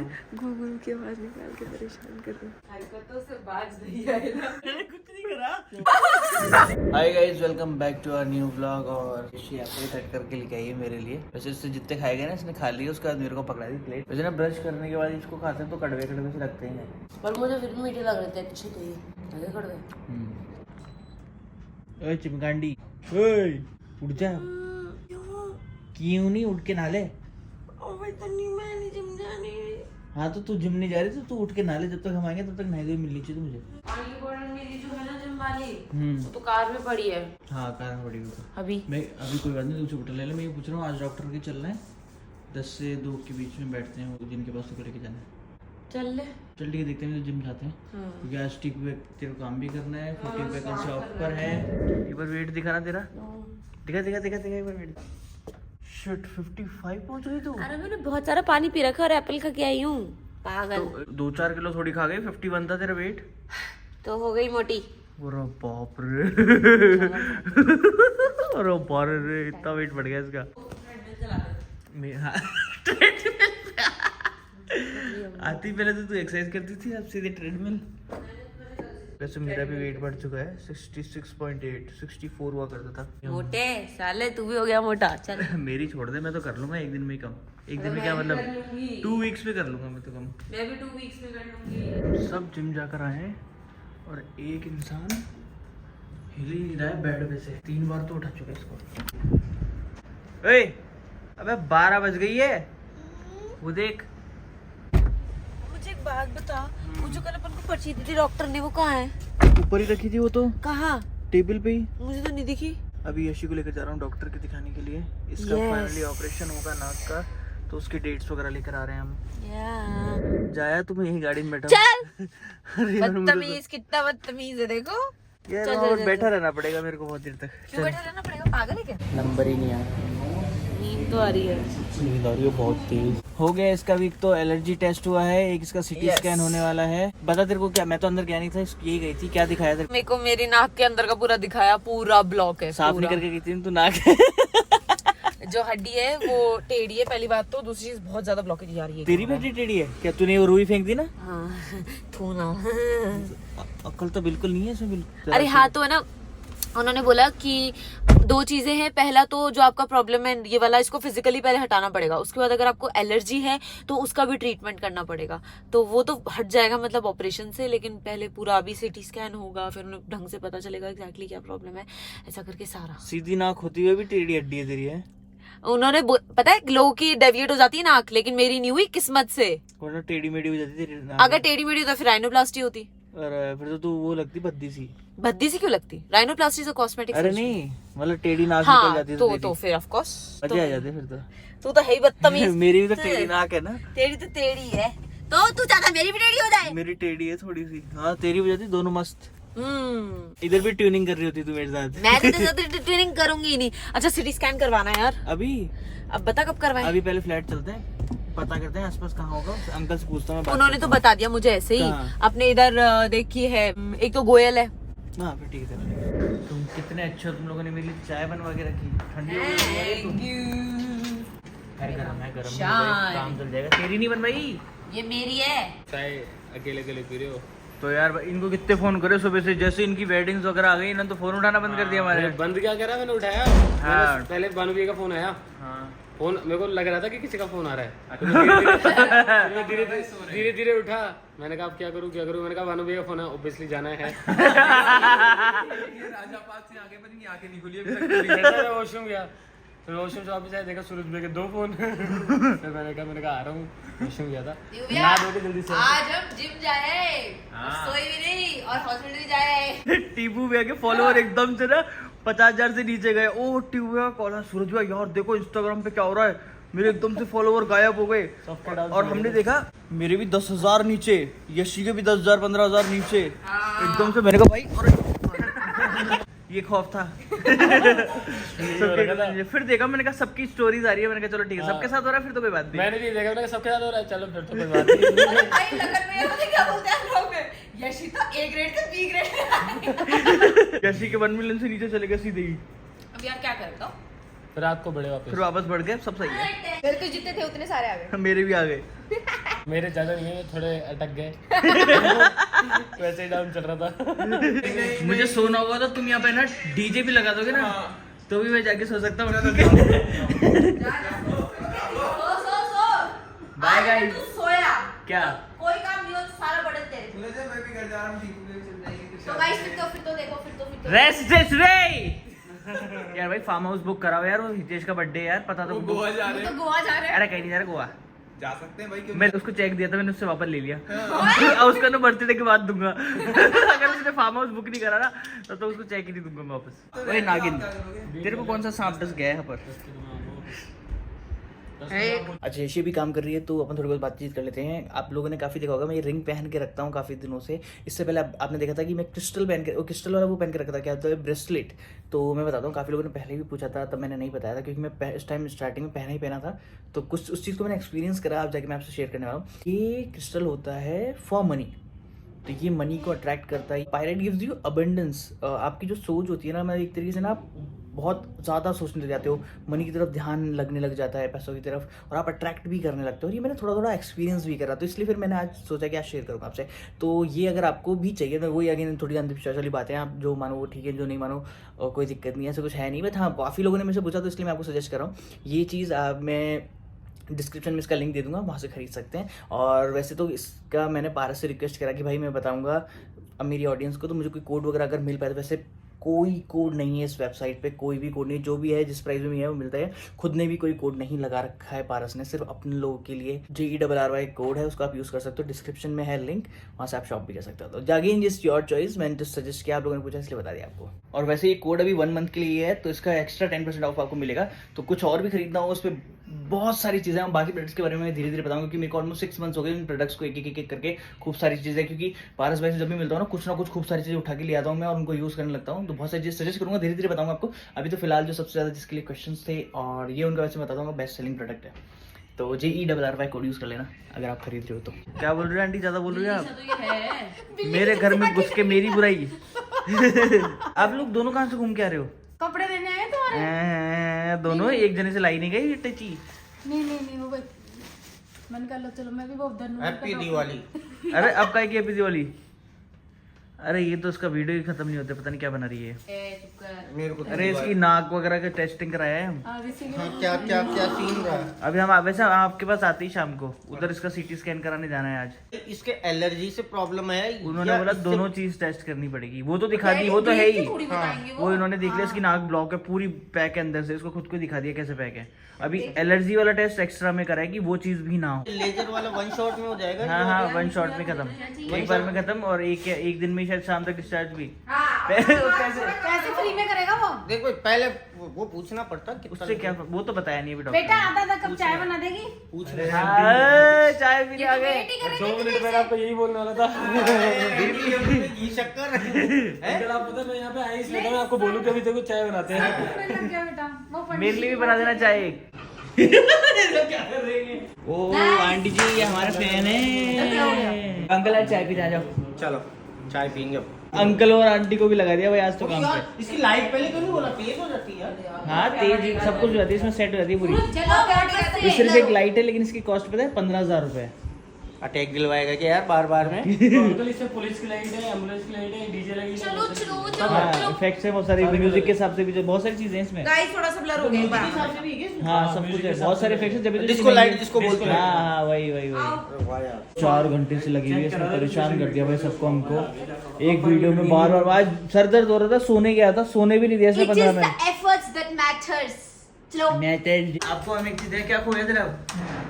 हूँ। गूगल की आवाज निकाल के परेशान कर रहे हैं। हरकतों से बाज नहीं आएगा। मैंने कुछ नहीं करा। Hi guys, welcome back to our new vlog. और ये एप्पल कट करके लेके आई है मेरे लिए। वैसे इससे जितने खाएगा ना इसने खा लिए, उसके बाद मेरे को पकड़ा दी प्लेट। वैसे ना ब्रश करने के बाद इसको खाते हैं तो कड़वे कड़वे से लगते हैं, पर मुझे फिर भी मीठे लग रहे थे, अच्छे थे ये कड़वे। ओए चिमकांडी, ओए उठ जा। क्यों नहीं उठ के नाले? हाँ तो तू जिम नहीं जा रही तो तू उठ के नाले। जब तक हम आएंगे तब तक नहाई धोई मिलनी चाहिए मुझे। वाली बॉटल मेरी जो है ना जिम वाली, वो तो कार में पड़ी है। हाँ कार में पड़ी हुई तो अभी कोई बात नहीं, दूसरी बोतल ले ले। मैं ये पूछ रहा हूँ आज डॉक्टर के चलना है, 10 से 2 के बीच में बैठते हैं जिनके पास तो लेके जाना है। चल ले, चल ठीक है, देखते हैं जिम जाते हैं क्योंकि आज टिक पे तेरे को काम भी करना है। 40 वैकेंसी ऑफर है। एक बार वेट दिखाना तेरा, दिखा एक बार वेट। शिट 55 पहुंच गई तू। अरे मैंने बहुत सारा पानी पी रखा और एप्पल खा के आई हूँ, पागल। तो 2-4 किलो थोड़ी खा गई, 51 था तेरा वेट। तो हो गई मोटी। अरे बाप रे, अरे बाप रे, इतना वेट बढ़ गया इसका। हाँ। आती पहले तो तू एक्सरसाइज करती थी, अब सीधे ट्रेडमिल। वैसे मेरा भी वेट बढ़ चुका है, 66.8, 64 हुआ करता था। मोटे साले, तू भी हो गया मोटा। चल मेरी छोड़ दे, मैं तो कर लूंगा एक दिन में ही कम। एक दिन में क्या मतलब 2 वीक्स में कर लूंगा मैं तो कम। मैं भी 2 वीक्स में कर लूंगी। सब जिम जाकर आए हैं और एक इंसान हिल ही नहीं रहा है बेड पे से। 3 बार तो उठा चुका है इसको। ए, अबे 12 बज गई है, वो देख। मुझे एक बात बता, वो जो कल अपन को पर्ची दी थी डॉक्टर ने, वो कहाँ है? ऊपर ही रखी थी वो तो, कहाँ? टेबल पे ही। मुझे तो नहीं दिखी। अभी यशी को लेकर जा रहा हूँ डॉक्टर के दिखाने के लिए। इसका फाइनली ऑपरेशन होगा नाक का, तो उसके डेट्स वगैरह लेकर आ रहे हैं हम। जाया तुम यही गाड़ी में बैठा। चल बदतमीज, कितना बदतमीज है देखो। यार वहाँ पर बैठा रहना पड़ेगा मेरे को बहुत देर तक। क्यों बैठा रहना पड़ेगा, पागल है क्या? नंबर ही नहीं आया। नींद तो आ रही है। नींद आ रही है बहुत तेज। हो गया इसका भी, तो एलर्जी टेस्ट हुआ है, एक इसका सिटी स्कैन होने वाला है। बता तेरे को क्या, मैं तो अंदर गया नहीं था, यही गई थी। क्या दिखाया तेरे को? मेरे को मेरी नाक के अंदर का पूरा दिखाया, पूरा ब्लॉक है। साफ नहीं करके गई थी तू नाक? जो हड्डी है वो टेढ़ी है, पहली बात तो। दूसरी चीज बहुत ज्यादा ब्लॉकेज आ रही है। तेरी भी टेढ़ी है क्या? तूने वो रुई फेंक दी ना? हाँ, थू ना। अक्ल तो बिल्कुल नहीं है इसमें, बिल्कुल। अरे हाँ, तो है ना, उन्होंने बोला कि 2 चीजें हैं। पहला तो जो आपका प्रॉब्लम है ये वाला, इसको फिजिकली पहले हटाना पड़ेगा। उसके बाद अगर आपको एलर्जी है तो उसका भी ट्रीटमेंट करना पड़ेगा। तो वो तो हट जाएगा मतलब ऑपरेशन से, लेकिन पहले पूरा अभी सीटी स्कैन होगा, फिर उन्हें ढंग से पता चलेगा एग्जैक्टली क्या प्रॉब्लम है, ऐसा करके सारा। सीधी नाक होती हुई भी टेढ़ी हड्डी है तेरी है? उन्होंने पता है लोगों की डेविएट हो जाती है नाक, लेकिन मेरी नहीं हुई किस्मत से। टेढ़ी मेढ़ी हो जाती तेरी नाक। अगर टेढ़ी मेढ़ी होता फिर राइनोप्लास्टी होती। अरे फिर तो तू वो लगती भद्दी सी। भद्दी सी क्यों लगती? राइनोप्लास्टी से कॉस्मेटिक। अरे नहीं, मतलब टेढ़ी नाक हाँ, निकल जाती तो फिर ऑफ कोर्स मजे आ जाते फिर तो। तू तो है ही बदतमीज। मेरी भी तो टेढ़ी नाक है ना। तेरी तो टेढ़ी है, तो तू चाहता मेरी भी टेढ़ी हो जाए? मेरी टेढ़ी है थोड़ी सी। हाँ तेरी हो जाती, दोनों मस्त। इधर भी ट्यूनिंग कर रही होती तू मेरे साथ। मैं तो तेरे साथ ट्यूनिंग करूंगी ही नहीं। अच्छा सिटी स्कैन करवाना है यार अभी? अब बता कब करवाएं? अभी पहले फ्लैट चलते हैं, पता करते हैं आसपास कहाँ होगा। अंकल से पूछता हूँ। उन्होंने तो बता दिया मुझे ऐसे ही। अपने इधर देखी है, एक तो गोयल है। हाँ फिर ठीक है। तुम कितने अच्छे हो, तुम लोगों ने मेरे लिए चाय बनवा के रखी। ठंडी हो गई है, गरम है, गरम काम चल जाएगा। तेरी नहीं बनवाई? ये मेरी है। चाय अकेले अकेले पी रहे हो तो यार इनको कितने फोन करे सुबह से, जैसे इनकी वेडिंग्स वगैरह आ गई इन्होंने तो फोन उठाना बंद कर दिया हमारे। बंद क्या करा, मैंने उठाया। हाँ। पहले भानु भैया का फोन आया। हाँ। फोन मेरे को लग रहा था कि किसी का फोन आ रहा है। तो धीरे धीरे उठा। मैंने कहा अब क्या करूँ मैंने कहा भानु भैया का फोन है, ऑब्वियसली जाना है। वॉशरूम गया, फिर वॉशरूम से वापस आया, देखा सूरज भैया के 2 फोन। फिर मैंने कहा आ रहा हूँ, वॉशरूम गया था। नहा धो के जल्दी से आज हम जिम जाए, सोई भी नहीं और हॉस्पिटल भी जाए। टीपू भैया के फॉलोअर एकदम से ना 50,000 से नीचे गए। ओ टीपू भैया कॉल, सूरज भैया यार देखो इंस्टाग्राम पे क्या हो रहा है, मेरे एकदम से फॉलोअर गायब हो गए। और हमने देखा मेरे भी 10,000 नीचे, यशी के भी 10,000 15,000 नीचे एकदम से। मैंने कहा भाई और ये खौफ था। फिर देखा, मैंने कहा सबकी स्टोरीज आ रही है, मैंने कहा चलो ठीक है सबके साथ हो रहा है, फिर तो कोई बात नहीं। मैंने भी देखा, मैंने कहा सबके साथ हो रहा है, चलो फिर तो कोई बात नहीं। भाई लगन में पता क्या बोलते हैं लोग, यशी तो A ग्रेड से B ग्रेड। यशी के 1 मिलियन से नीचे चले गए सीधे ही। अब यार क्या करें तो? फिर रात को बढ़े फिर वापस बढ़ गए, सब सही है। मेरे तो जितने थे उतने सारे आ गए। मेरे भी आ गए। मेरे ज्यादा नहीं है, थोड़े अटक गए। वैसे ही डाउन चल रहा था। मुझे सोना होगा तो तुम यहाँ पे ना डीजे भी लगा दोगे ना, तो भी मैं जाके सो सकता हूँ। Bye guys. सोया क्या कोई काम नहीं हो, सारा बर्डन तेरे। तो गाइस फिर तो देखो रेस्ट रे यार भाई फार्म हाउस बुक कराओ यार, वो हितेश का बर्थडे यार, पता तो गोवा जा रहे हैं। गोवा जा रहे हैं। अरे कहीं नहीं जा रहा गोवा, जा सकते हैं भाई, क्यों? मैं उसको चेक दिया था, मैंने उससे वापस ले लिया। और उसका ना बर्थडे के बाद दूंगा। अगर उसने फार्म हाउस बुक नहीं करा ना तो उसको चेक ही नहीं दूंगा मैं वापस। ओए नागिन, तेरे को कौन सा सांप डस गया है यहाँ पर? अच्छा ये भी काम कर रही है तो अपन थोड़ी बहुत बातचीत कर लेते हैं। आप लोगों ने काफ़ी देखा होगा मैं ये रिंग पहन के रखता हूँ काफ़ी दिनों से। इससे पहले आपने देखा था कि मैं क्रिस्टल पहन के, वो क्रिस्टल वाला वो पहन के रखा था, क्या होता है ब्रेसलेट। तो मैं बताता हूँ, काफ़ी लोगों ने पहले भी पूछा था, तब मैंने नहीं बताया था क्योंकि मैं इस टाइम स्टार्टिंग में पहना था। तो कुछ उस चीज़ को मैंने एक्सपीरियंस करा, अब जाके मैं आपसे शेयर करने वाला हूँ। ये क्रिस्टल होता है फॉर मनी, तो ये मनी को अट्रैक्ट करता है। Pirate gives you abundance. आपकी जो सोच होती है ना, मैं एक तरीके से ना आप बहुत ज़्यादा सोचने लग जाते हो, मनी की तरफ ध्यान लगने लग जाता है, पैसों की तरफ, और आप अट्रैक्ट भी करने लगते हो। और ये मैंने थोड़ा एक्सपीरियंस भी करा, तो इसलिए फिर मैंने आज सोचा कि आज शेयर करूँगा आपसे। तो ये अगर आपको भी चाहिए तो वही अगेन थोड़ी अंधविश्वास वाली बातें हैं, आप जो मानो वो ठीक है, जो नहीं मानो कोई दिक्कत नहीं है, ऐसा कुछ है नहीं। बट हाँ, काफ़ी लोगों ने मुझसे पूछा तो इसलिए मैं आपको सजेस्ट कर रहा हूँ। ये चीज़ मैं डिस्क्रिप्शन में इसका लिंक दे दूंगा, वहाँ से खरीद सकते हैं। और वैसे तो इसका मैंने पारस से रिक्वेस्ट करा कि भाई मैं बताऊंगा अब मेरी ऑडियंस को, तो मुझे कोई कोड वगैरह अगर मिल पाए तो। वैसे कोई कोड नहीं है इस वेबसाइट पे, कोई भी कोड नहीं, जो भी है जिस प्राइस में है वो मिलता है। खुद ने भी कोई कोड नहीं लगा रखा है पारस ने, सिर्फ अपने लोगों के लिए JERRY कोड है, उसको आप यूज़ कर सकते हो। डिस्क्रिप्शन में है लिंक, वहाँ से आप शॉप भी कर सकते हो। तो अगेन जस्ट योर चॉइस, मैंने जस्ट सजेस्ट किया, आप लोगों ने पूछा इसलिए बता दिया आपको। और वैसे ये कोड अभी 1 मंथ के लिए है, तो इसका एक्स्ट्रा 10% ऑफ आपको मिलेगा। तो कुछ और भी खरीदना हो, उस पर बहुत सारी चीज़ें हैं। बाकी प्रोडक्ट्स के बारे में धीरे धीरे बताऊंगा, क्योंकि मेरे को ऑलमोस्ट 6 मंथ्स हो गए इन प्रोडक्ट्स को एक करके, खूब सारी चीज़ें। क्योंकि पारस भाई से जब भी मिलता हूँ ना कुछ खूब सारी चीज़ें उठा के ले आता हूँ मैं, और उनको यूज़ करने लगता हूँ। तो बहुत सारी चीज़ सजेस्ट करूँगा, धीरे धीरे बताऊंगा आपको। अभी तो फिलहाल जो सबसे ज़्यादा जिसके लिए क्वेश्चंस थे, और ये उनका वैसे बता दूंगा बेस्ट सेलिंग प्रोडक्ट है। तो JERRY कोड यूज़ कर लेना अगर आप खरीद रहे हो तो। क्या बोल रहे हो आंटी, ज़्यादा बोल रही हो आप? मेरे घर में घुस के मेरी बुराई। आप लोग दोनों कहाँ से घूम के आ रहे हो? कपड़े देने आए तुम्हारे? दोनों एक जने से लाई नहीं गई टची? नहीं वो मन कर लो, चलो मैं भी वो उधर हैप्पी दिवाली। अरे अब क्या की हैप्पी दिवाली? अरे ये तो इसका वीडियो ही खत्म नहीं होता, पता नहीं क्या बना रही है। मेरे को अरे इसकी नाक वगैरह का टेस्टिंग कराया है हम। हाँ, क्या क्या क्या सीन रहा है? अभी हम वैसे आपके पास आते ही शाम को, उधर इसका CT स्कैन कराने जाना है आज। इसके एलर्जी से प्रॉब्लम है? उन्होंने या बोला इससे- दोनों चीज टेस्ट करनी पड़ेगी। वो तो दिखा दी, वो तो है ही। वो इन्होंने देख लिया, इसकी नाक ब्लॉक है पूरी, पैक है अंदर से, इसको खुद को दिखा दिया कैसे पैक है। अभी एलर्जी वाला टेस्ट एक्स्ट्रा में कराया कि वो चीज भी ना हो। लेजर वाला 1 शॉट में हो जाएगा? हाँ 1 शॉट में खत्म, एक बार में खत्म। और एक दिन में शायद शाम तक डिस्चार्ज भी। कैसे फ्री में करेगा वो? देखो पहले वो पूछना पड़ता कितना। उससे क्या, वो तो बताया नहीं अभी बेटा डॉक्टर आधा कप चाय बना देगी? पूछ ने। हाँ, चाय पीने आ गए। 2 मिनट पहले आपको यही बोलने वाला था। घी शक्कर अंकल आप पता मैं यहाँ पे आई इसलिए मैं आपको बोलूं कि अभी देखो चाय बनाते हैं। लग गया बेटा वो मेरे लिए भी बना देना चाय। ओ आंटी जी ये हमारे फैन है। अंकल आज चाय पी जा जाओ। चलो चाय पियेंगे। अंकल और आंटी को भी लगा दिया भाई आज तो काम पे। इसकी लाइट पहले क्यों नहीं बोला? तेज हो जाती है यार। हाँ तेज सब कुछ हो जाती है इसमें, सेट हो जाती है पूरी। चलो ये सिर्फ एक लाइट है, लेकिन इसकी कॉस्ट पता है 15,000 रुपए। अटैक दिलवाएगा क्या यार बार में? अंकल इसमें पुलिस की लाइट है, एम्बुलेंस की लाइट है, डीजे लगी है। हाँ इफेक्ट्स है बहुत सारे, म्यूजिक के हिसाब से भी जो बहुत सारी चीजें हैं इसमें। गाइस थोड़ा सा ब्लर हो गया। हाँ सब कुछ है, बहुत सारे इफेक्ट्स हैं। जब डिस्को लाइट जिसको बोलते हैं। हाँ वही 4 घंटे से लगी हुई है, इसने परेशान कर दिया भाई सबको, हमको। एक वीडियो में बार आज सर दर्द हो रहा था, सोने गया था, सोने भी नहीं दिया इसने 15 मिनट। efforts that matters. चलो आपको हम एक चीज है, क्या खोया तेरा?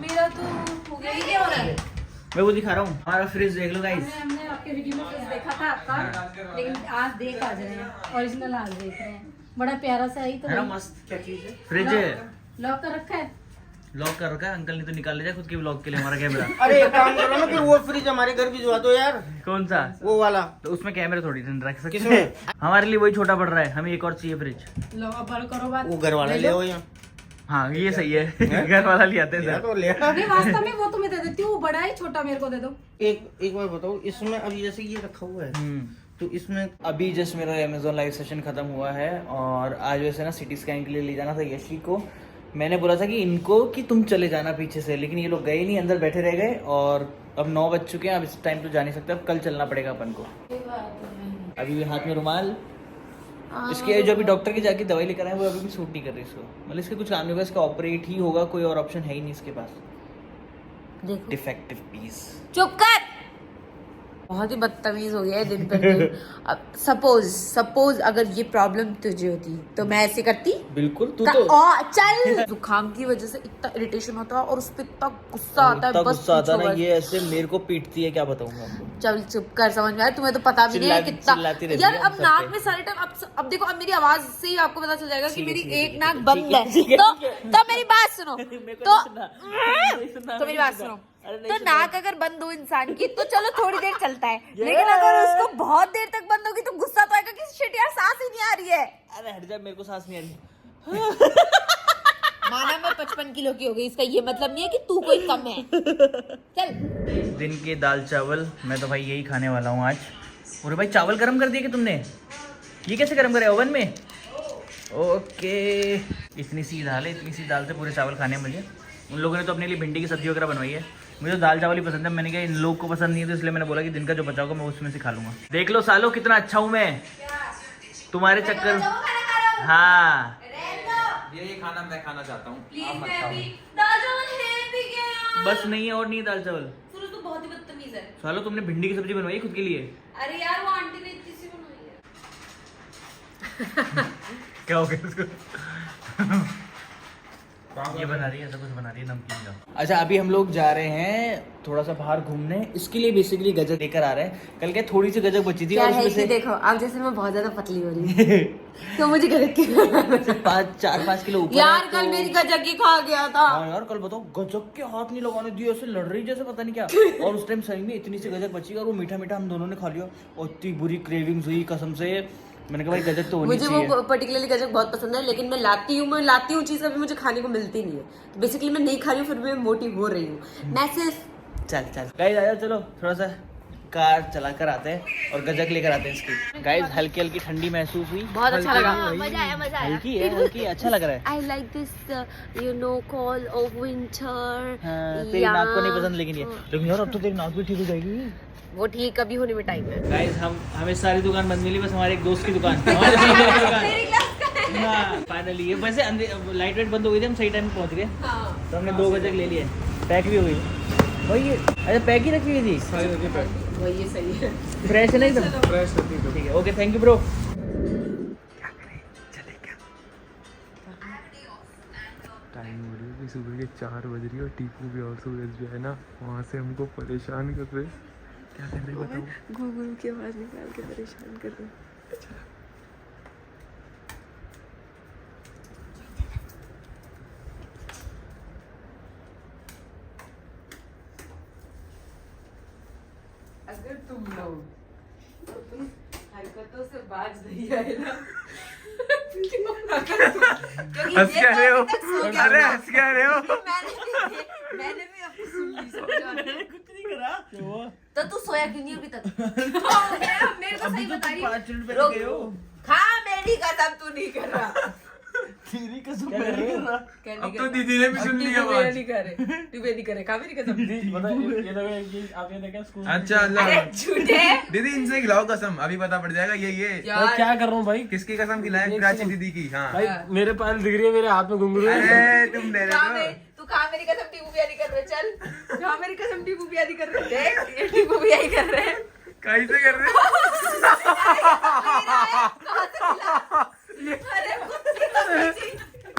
मेरा तो हो गया, ये क्या हो रहा है? मैं वो दिखा रहा हूँ, हमारा फ्रिज देख लो गाइस। हमने आपके वीडियो में फ्रिज देखा था आपका, लेकिन आज देख आज रहे हैं, ओरिजिनल आज देख रहे हैं। बड़ा प्यारा सा ही तो है ना मस्त, क्या चीज है? फ्रिज है, लॉक कर रखा है। लॉक कर रखा है। अंकल ने तो निकाल लिया खुद के ब्लॉग के लिए हमारा कैमरा। अरे एक काम करो ना, फिर वो फ्रिज हमारे घर भिजवा दो यार। कौन सा? वो वाला। तो उसमें कैमरे थोड़ी दिन रख सकते किसमें? हैं। हमारे लिए वही छोटा पड़ रहा है, हमें एक और चाहिए फ्रिज। लो अब करो बात। वो घर वाला ले आओ यहाँ। हाँ ये सही है। घर वाला ले आते हैं लिया सर। तो लिया। नहीं वास्तव में वो तुम्हें दे देती हूँ, बड़ा ही छोटा मेरे को दे दो। एक बार बताओ, इसमें अभी जैसे ये रखा हुआ है तो इसमें अभी जस्ट मेरा Amazon लाइव सेशन खत्म हुआ है, और आज वैसे ना CT स्कैन के लिए ले जाना था यशी को। मैंने बोला था कि इनको कि तुम चले जाना पीछे से, लेकिन ये लोग गए नहीं, अंदर बैठे रह गए। और अब 9 बज चुके हैं, अब इस टाइम तो जा नहीं सकते, अब कल चलना पड़ेगा अपन को। अभी भी हाथ में रुमाल, इसके जो अभी डॉक्टर की जाके दवाई लेकर आए वो अभी भी सूट नहीं कर रही इसको, मतलब इसके कुछ काम नहीं होगा, इसका ऑपरेट ही होगा, कोई और ऑप्शन है ही नहीं इसके पास। देखो डिफेक्टिव पीस। चुप कर, बहुत ही बदतमीज हो गया है दिन पर दिन। अब सपोज अगर ये प्रॉब्लम तुझे होती तो मैं ऐसे करती? बिल्कुल, तू का- तो और चल, जुकाम की वजह से इतना इरिटेशन होता है और उस पर इतना गुस्सा आता है, इतना बस गुस्सा आता है ना, पूछो ये ऐसे मेरे को पीटती है, क्या बताऊंगा आपको। बस। चल चुप कर, समझ में आया? तुम्हें तो पता भी नहीं है चिल्लाती रहती कितना यार। है अब सब नाक पे। में सारे टाइम, अब देखो, अब मेरी आवाज से ही आपको पता चल जाएगा कि मेरी ठीक है, एक ठीक नाक है, बंद है। ठीक है, तो मेरी बात सुनो, तो मेरी बात सुनो, अरे नहीं तो सुनना। नाक अगर बंद हो इंसान की तो चलो थोड़ी देर चलता है, लेकिन अगर उसको बहुत देर तक बंद होगी तो गुस्सा तो आएगा कि शिट यार सांस ही नहीं आ रही है। अरे हट जा, मेरे को सांस नहीं आ रही। माना मैं 55 किलो की हो गई, इसका ये मतलब नहीं है कि तू कोई कम है। चल दिन के दाल चावल, मैं तो भाई यही खाने वाला हूँ आज। और भाई चावल गरम कर दिए कि तुमने? ये कैसे गरम करे, ओवन में? ओके, इतनी सी दाल है, इतनी सी दाल से पूरे चावल खाने हैं मुझे। उन लोगों ने तो अपने लिए भिंडी की सब्जी वगैरह बनवाई है, मुझे तो दाल चावल ही पसंद है। मैंने कहा इन लोग को पसंद नहीं है, तो इसलिए मैंने बोला कि दिन का जो बचा होगा मैं उसमें से खा लूंगा। देख लो सालो कितना अच्छा हूँ मैं तुम्हारे चक्कर। हाँ ये खाना मैं खाना चाहता हूँ, आप मत खाओ। बस नहीं है और नहीं है दाल चावल। तो बहुत ही बदतमीज है। सालो तुमने भिंडी की सब्जी बनवाई है खुद के लिए? अरे यार वो आंटी ने इतनी सी बनाई है। क्या हो गया उसको? ये बना रही है, ऐसा कुछ बना रही है नमकीन का। अच्छा अभी हम लोग जा रहे हैं थोड़ा सा बाहर घूमने, इसके लिए बेसिकली गजक लेकर आ रहे हैं। कल क्या थोड़ी सी गजक बची थी क्या और है उसमें कि से देखो, अब जैसे मैं बहुत ज्यादा पतली हो रही हूँ तो मुझे गलत क्यों? 4-5 किलो ऊपर यार है, कल तो- मेरी गजक ही खा गया था। हाँ यार कल बताओ, गजक के हाथ नहीं लगाने दिए, ऐसे लड़ रही जैसे पता नहीं क्या। और उस टाइम सही में इतनी सी गजक बची और वो मीठा मीठा हम दोनों ने खा लिया और इतनी बुरी क्रेविंग्स हुई कसम से। मैंने कहा भाई गजक तो होनी मुझे चाहिए। वो पर्टिकुलरली गजक बहुत पसंद है, लेकिन मैं लाती हूँ चीज कभी मुझे खाने को मिलती नहीं है, तो बेसिकली मैं नहीं खा रही हूँ, फिर भी मैं मोटी हो रही हूँ। मैं सिर्फ चल गाइस आया, चलो थोड़ा सा कार चला कर आते हैं और गजक लेकर आते हैं इसकी। गाइस हल्की हल्की ठंडी महसूस हुई, बहुत अच्छा लगा। हल्की हल्की है, हल्की अच्छा लग रहा है। I like this call of winter. हाँ, तेरी नाक को नहीं पसंद, लेकिन यार अब तो तेरी नाक भी ठीक हो जाएगी। वो ठीक अभी होने में टाइम है। गाइस हमें सारी दुकान बंद मिली, बस हमारे एक दोस्त की दुकान। फाइनली ये वैसे लाइट वेट बंद हो गई थी, हम सही टाइम पे पहुंच गए। तो हमने 2 गजक ले लिए, पैक भी हो गई भाई। ये अच्छा पैक ही रखी हुई थी, वही सही है। फ्रेश है ना एकदम? फ्रेश होती है। ठीक है, okay thank you bro. Time हो रही है कि सुबह के 4 बज रही है और टीपू भी और सूरज जो है ना वहाँ से हमको परेशान कर रहे। क्या कर रहे बताओ? गूगल की आवाज निकाल के परेशान कर रहे हैं। अगर तुम लोग हरकतों से बाज नहीं आए ना, हंस क्या रहे हो? अरे हंस क्या रहे हो? मैंने भी अपनी सुन ली, समझा? कुछ नहीं करा। क्या हुआ? तो तू सोया क्यों नहीं अभी तक? मेरे को सही बता रही हूँ। 5 मिनट पहले गए हो। खा मेरी कसम, तू नहीं कर रहा। तेरी कसम मैं नहीं कर रहा। अब तो दीदी ने भी सुन लिया बात। नहीं करे, तू भी नहीं करे, खा मेरी कसम। अच्छा अल्लाह, अरे झूठे दीदी इनसे खिलाओ कसम, अभी पता पड़ जाएगा ये यार। क्या कर रहा हूँ भाई? किसकी कसम खिलाए? प्राची दीदी की। हाँ भाई मेरे पास दिख रही है, मेरे हाथ में घुंघरू है। अरे तुम डरे खा तो। तू खा मेरी कसम, टीपू बिया नहीं कर रहे। चल खा मेरी कसम, टीपू बिया नहीं कर रहे। देख ये टीपू बिया ही कर रहे हैं। कैसे कर रहे? अरे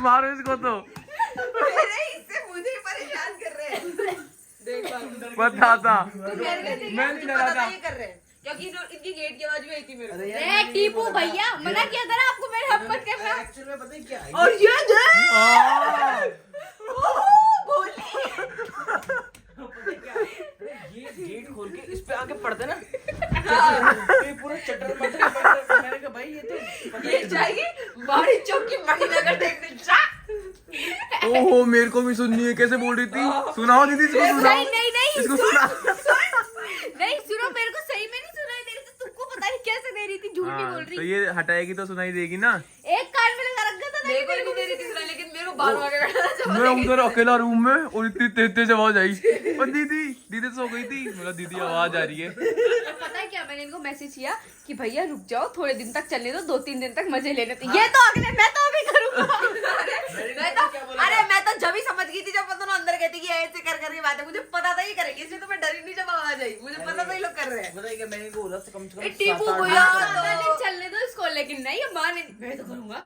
मारो इसको तो। मेरे इससे मुझे ही परेशान कर रहे हैं। देख पता था। मैं नहीं डरा था। ये कर रहे हैं क्योंकि इनकी गेट की आवाज भी आई थी मेरे को। अरे टीपू भैया, मना किया था ना आपको मेरे हक मत करना। एक्चुअल में पता है क्या है? और ये ये गेट खोल के इस पे आके पड़ते ना, ये पूरा चटर मैंने कहा भाई ये तो ये जाएगी बाड़ी चौक की मणिनगर देखने जा। ओहो मेरे को भी सुननी है, कैसे बोल रही थी? सुनाओ दीदी इसको, सुनाओ नहीं इसको सुनाओ। नहीं सुनो, मेरे को सही में नहीं सुनाई दे रही थी, तुमको पता नहीं कैसे दे रही थी, झूठ नहीं बोल हाँ, रही। तो ये हटाएगी तो सुनाई देगी ना। एक कान में लगा रखा था ना मेरे को भी दे रही थी सुना, लेकिन मेरे को बालों आगे बैठा मैं उधर अकेला रूम में और इतनी तेज तेज आवाज आई, और दीदी दीदी सो गई थी, बोला दीदी आवाज आ रही है। पता है क्या, मैंने इनको मैसेज किया कि भैया रुक जाओ, थोड़े दिन तक चलने दो, 2-3 दिन तक मजे लेने दो। ये तो अगले, मैं तो अभी करूंगा। अरे मैं तो जब ही समझ गई थी जब दोनों अंदर गए थे कि ऐसे कर करके बात है, मुझे पता था ही करेंगे, इसलिए तो मैं डरी नहीं जब आवाज आई, मुझे पता था ये लोग कर रहे हैं। बताइए मैंने बोला था कम से कम टीपू 7-8 भैया दिन चलने दो इसको, लेकिन नहीं, माँ ने, मैं तो करूंगा।